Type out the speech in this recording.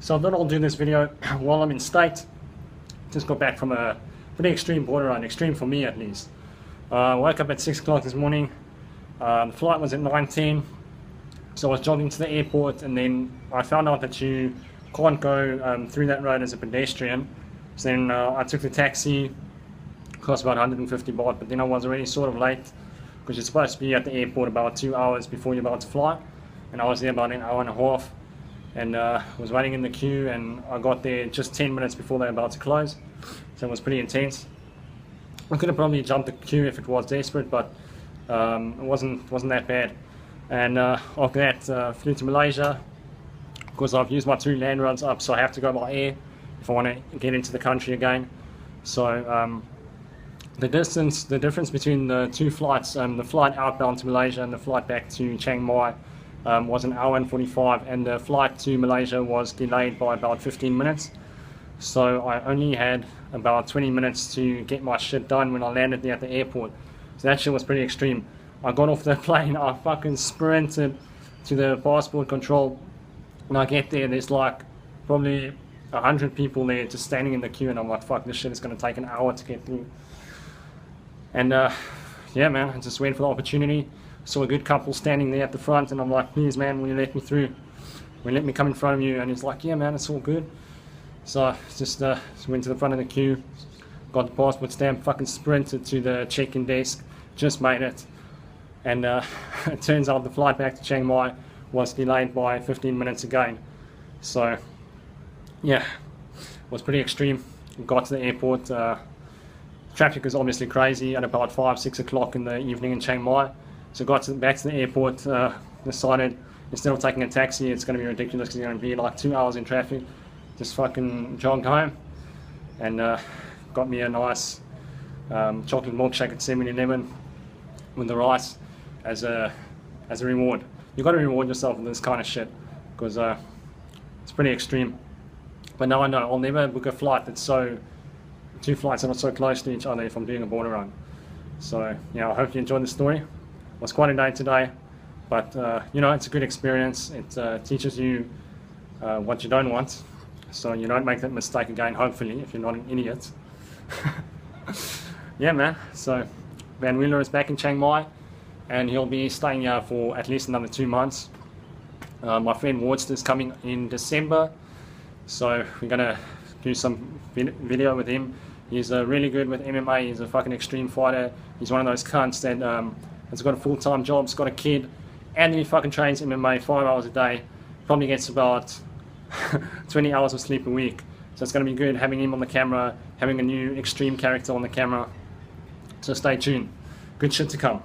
So I thought I'll do this video while I'm in state. Just got back from a pretty extreme border run, extreme for me at least. I woke up at 6 o'clock this morning. The flight was at 9:10, so I was jogging to the airport, and then I found out that you can't go through that road as a pedestrian. So then I took the taxi. Cost about 150 baht, but then I was already sort of late because you're supposed to be at the airport about 2 hours before you're about to fly, and I was there about an hour and a half, and was waiting in the queue, and I got there just 10 minutes before they were about to close, so it was pretty intense. I could have probably jumped the queue if it was desperate, but it wasn't that bad. And after that, flew to Malaysia because I've used my 2 land runs up, so I have to go by air if I want to get into the country again. So the difference between the 2 flights, the flight outbound to Malaysia and the flight back to Chiang Mai was an hour and 45, and the flight to Malaysia was delayed by about 15 minutes. So I only had about 20 minutes to get my shit done when I landed there at the airport. So that shit was pretty extreme. I got off the plane, I fucking sprinted to the passport control. When I get there, there's like probably 100 people there just standing in the queue, and I'm like, fuck, this shit is going to take an hour to get through. And yeah, man, I just went for the opportunity. Saw a good couple standing there at the front, and I'm like, please, man, will you let me through? Will you let me come in front of you? And he's like, yeah, man, it's all good. So I just went to the front of the queue, got the passport stamp, fucking sprinted to the check-in desk, just made it. And it turns out the flight back to Chiang Mai was delayed by 15 minutes again. So yeah, it was pretty extreme. Got to the airport. Traffic was obviously crazy at about 5-6 o'clock in the evening in Chiang Mai. So got back to the airport, decided instead of taking a taxi, it's going to be ridiculous because it's going to be like 2 hours in traffic. Just fucking jogged home and got me a nice chocolate milkshake at 7-Eleven with the rice as a reward. You've got to reward yourself with this kind of shit because it's pretty extreme. But now I know I'll never book a flight that's 2 flights that are so close to each other if I'm doing a border run. So yeah, I hope you enjoyed the story. It was quite a day today, but you know, it's a good experience. It teaches you what you don't want, so you don't make that mistake again, hopefully, if you're not an idiot. Yeah, man, so Van Wheeler is back in Chiang Mai, and he'll be staying here for at least another 2 months. My friend Wardster is coming in December, so we're gonna do some video with him. He's really good with MMA. He's a fucking extreme fighter. He's one of those cunts that has got a full-time job, has got a kid, and he fucking trains MMA 5 hours a day. Probably gets about 20 hours of sleep a week. So it's going to be good having him on the camera, having a new extreme character on the camera. So stay tuned. Good shit to come.